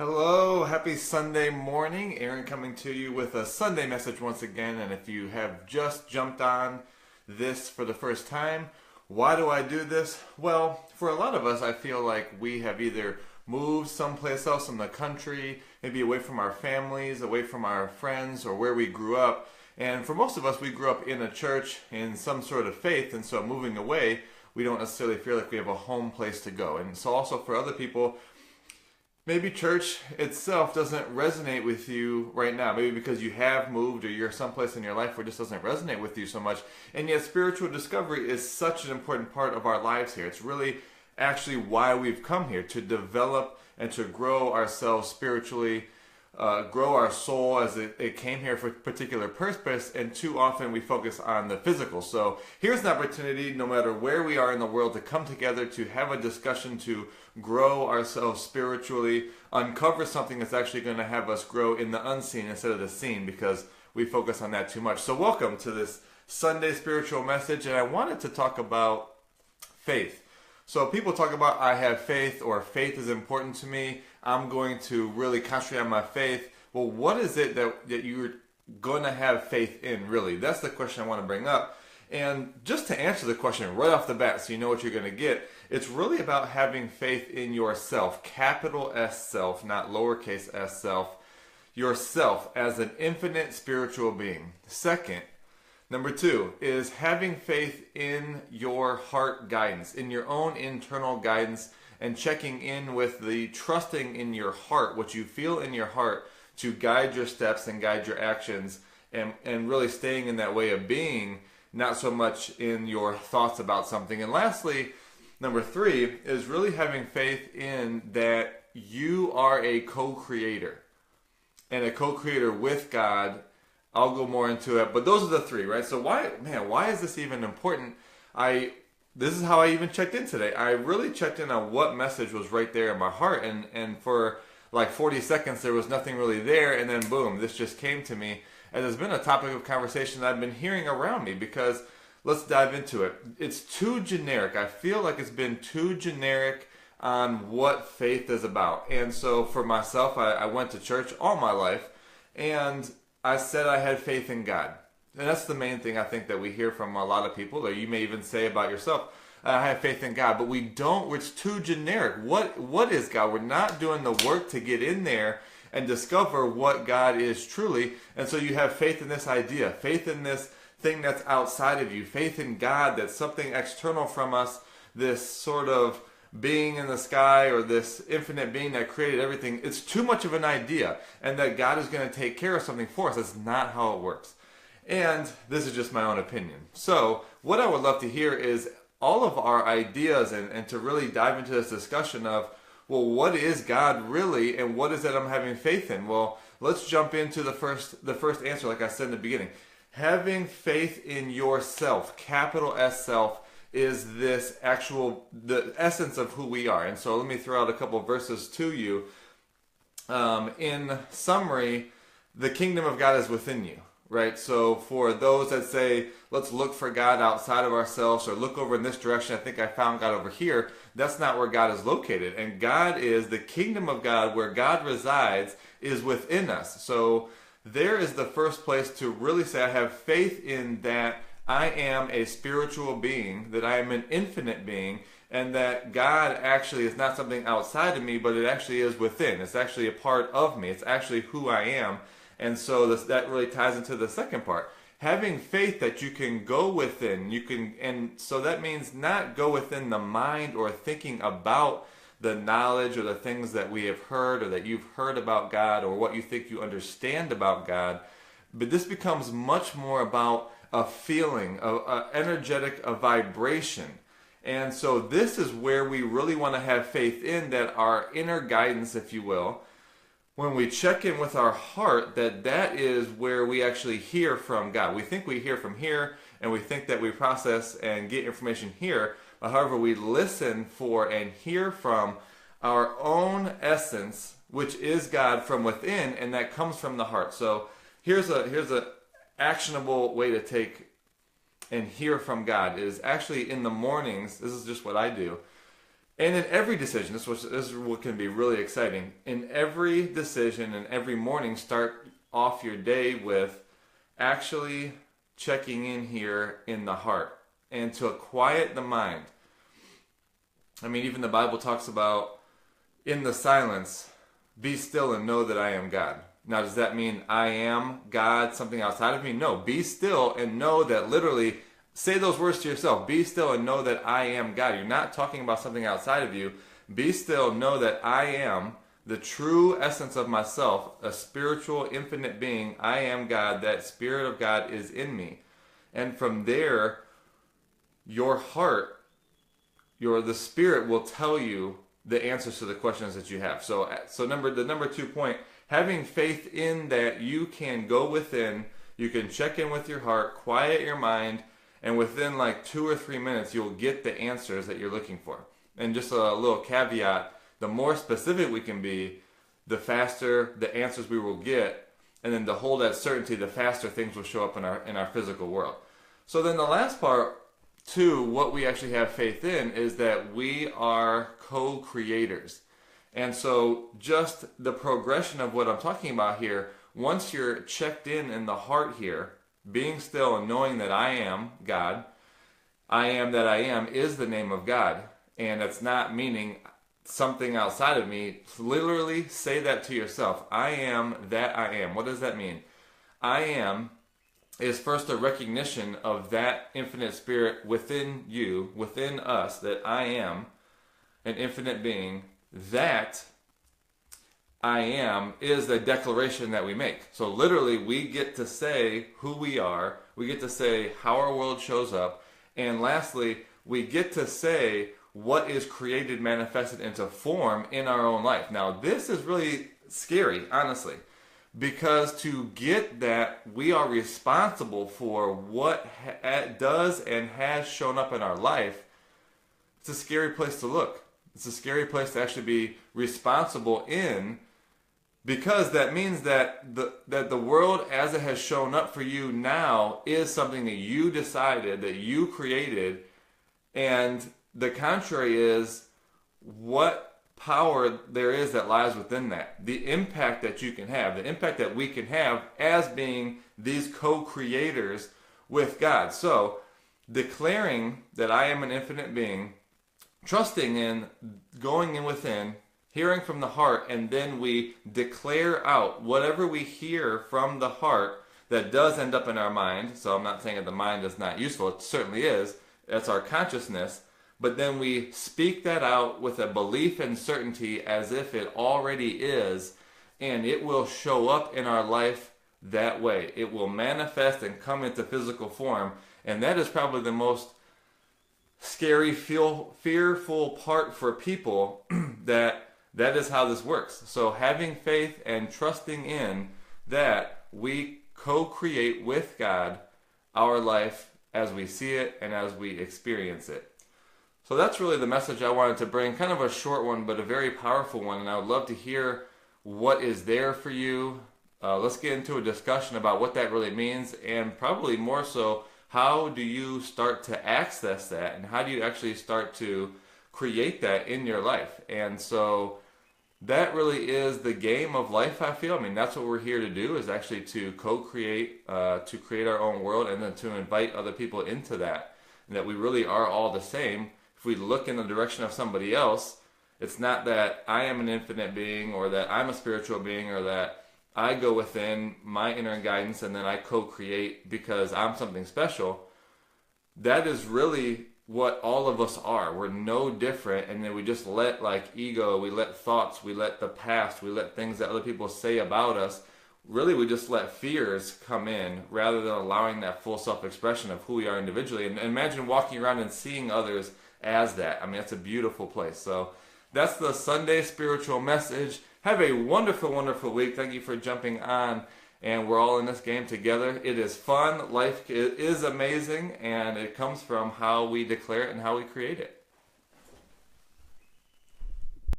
Hello, happy Sunday morning. Aaron coming to you with a Sunday message once again. And if you have just jumped on this for the first time, why do I do this? Well, for a lot of us, I feel like we have either moved someplace else in the country, maybe away from our families, away from our friends, or where we grew up. And for most of us, we grew up in a church in some sort of faith, and so moving away, we don't necessarily feel like we have a home place to go. And so also for other people, maybe church itself doesn't resonate with you right now. Maybe because you have moved or you're someplace in your life where it just doesn't resonate with you so much. And yet spiritual discovery is such an important part of our lives here. It's really actually why we've come here, to develop and to grow ourselves spiritually, grow our soul as it came here for a particular purpose, and too often we focus on the physical. So here's an opportunity, no matter where we are in the world, to come together, to have a discussion, to grow ourselves spiritually, uncover something that's actually going to have us grow in the unseen instead of the seen, because we focus on that too much. So welcome to this Sunday spiritual message, and I wanted to talk about faith. So people talk about, I have faith, or faith is important to me, I'm going to really concentrate on my faith. Well, what is it that you're going to have faith in, really? That's the question I want to bring up. And just to answer the question right off the bat so you know what you're going to get, it's really about having faith in yourself, capital S self, not lowercase s self, yourself as an infinite spiritual being. Second, number two is having faith in your heart guidance, in your own internal guidance, and checking in with the trusting in your heart, what you feel in your heart, to guide your steps and guide your actions, and really staying in that way of being, not so much in your thoughts about something. And lastly, number three is really having faith in that you are a co-creator, and a co-creator with God. I'll go more into it, but those are the three, right? So why is this even important? This is how I even checked in today. I really checked in on what message was right there in my heart, and for like 40 seconds there was nothing really there, and then boom, this just came to me. And it's been a topic of conversation that I've been hearing around me, because let's dive into it. It's too generic. I feel like it's been too generic on what faith is about. And so for myself, I went to church all my life, and I said I had faith in God. And that's the main thing I think that we hear from a lot of people, or you may even say about yourself, I have faith in God. But we don't, it's too generic. What is God? We're not doing the work to get in there and discover what God is truly. And so you have faith in this idea, faith in this thing that's outside of you, faith in God that's something external from us, this sort of being in the sky, or this infinite being that created everything. It's too much of an idea, and that God is going to take care of something for us. That's not how it works. And this is just my own opinion. So what I would love to hear is all of our ideas, and to really dive into this discussion of, well, what is God really, and what is it I'm having faith in? Well, let's jump into the first answer, like I said in the beginning. Having faith in yourself, capital S self, is this the essence of who we are. And so let me throw out a couple of verses to you. In summary, the kingdom of God is within you. Right? So for those that say, let's look for God outside of ourselves, or look over in this direction, I think I found God over here, that's not where God is located. And God is, the kingdom of God, where God resides, is within us. So there is the first place to really say, I have faith in that I am a spiritual being, that I am an infinite being, and that God actually is not something outside of me, but it actually is within. It's actually a part of me. It's actually who I am. And so that really ties into the second part. Having faith that you can go within, and so that means not go within the mind or thinking about the knowledge or the things that we have heard, or that you've heard about God, or what you think you understand about God. But this becomes much more about a feeling, a energetic, a vibration. And so this is where we really want to have faith in, that our inner guidance, if you will, when we check in with our heart, that is where we actually hear from God. We think we hear from here, and we think that we process and get information here. However, we listen for and hear from our own essence, which is God from within, and that comes from the heart. So here's a actionable way to take and hear from God, is actually in the mornings. This is just what I do. And in every decision, this is what can be really exciting. In every decision and every morning, start off your day with actually checking in here in the heart and to quiet the mind. I mean, even the Bible talks about in the silence, be still and know that I am God. Now, does that mean I am God, something outside of me? No, be still and know that literally, say those words to yourself. Be still and know that I am God. You're not talking about something outside of you. Be still, know that I am the true essence of myself, a spiritual, infinite being. I am God. That Spirit of God is in me. And from there, your heart, the Spirit will tell you the answers to the questions that you have. So the number 2 point, having faith in that you can go within, you can check in with your heart, quiet your mind, and within like 2 or 3 minutes, you'll get the answers that you're looking for. And just a little caveat, the more specific we can be, the faster the answers we will get, and then to hold that certainty, the faster things will show up in our physical world. So then the last part, to what we actually have faith in, is that we are co-creators. And so just the progression of what I'm talking about here, once you're checked in the heart here, being still and knowing that I am God, I am that I am is the name of God. And it's not meaning something outside of me. Literally say that to yourself. I am that I am. What does that mean? I am is first a recognition of that infinite spirit within you, within us, that I am an infinite being. That I am is the declaration that we make. So literally we get to say who we are, we get to say how our world shows up, and lastly, we get to say what is created, manifested into form in our own life. Now this is really scary, honestly. Because to get that, we are responsible for what does and has shown up in our life. It's a scary place to look. It's a scary place to actually be responsible in, because that means that the world as it has shown up for you now is something that you decided, that you created, and the contrary is what power there is that lies within that. The impact that you can have, the impact that we can have as being these co-creators with God. So, declaring that I am an infinite being, trusting in, going in within, hearing from the heart, and then we declare out whatever we hear from the heart that does end up in our mind. So I'm not saying that the mind is not useful, it certainly is. That's our consciousness. But then we speak that out with a belief and certainty as if it already is, and it will show up in our life that way. It will manifest and come into physical form, and that is probably the most scary, fearful part for people, that is how this works. So having faith and trusting in that we co-create with God our life as we see it and as we experience it. So that's really the message I wanted to bring. Kind of a short one, but a very powerful one. And I would love to hear what is there for you. Let's get into a discussion about what that really means. And probably more so, how do you start to access that? And how do you actually start to create that in your life? And so that really is the game of life, I feel. I mean, that's what we're here to do, is actually to co-create, to create our own world, and then to invite other people into that. And that we really are all the same. If we look in the direction of somebody else, it's not that I am an infinite being, or that I'm a spiritual being, or that I go within my inner guidance and then I co-create because I'm something special. That is really what all of us are. We're no different, and then we just let ego, we let thoughts, we let the past, we let things that other people say about us, really we just let fears come in rather than allowing that full self-expression of who we are individually. And imagine walking around and seeing others as that. I mean, that's a beautiful place. So that's the Sunday spiritual message. Have a wonderful, wonderful week. Thank you for jumping on. And we're all in this game together. It is fun. Life is amazing. And it comes from how we declare it and how we create it.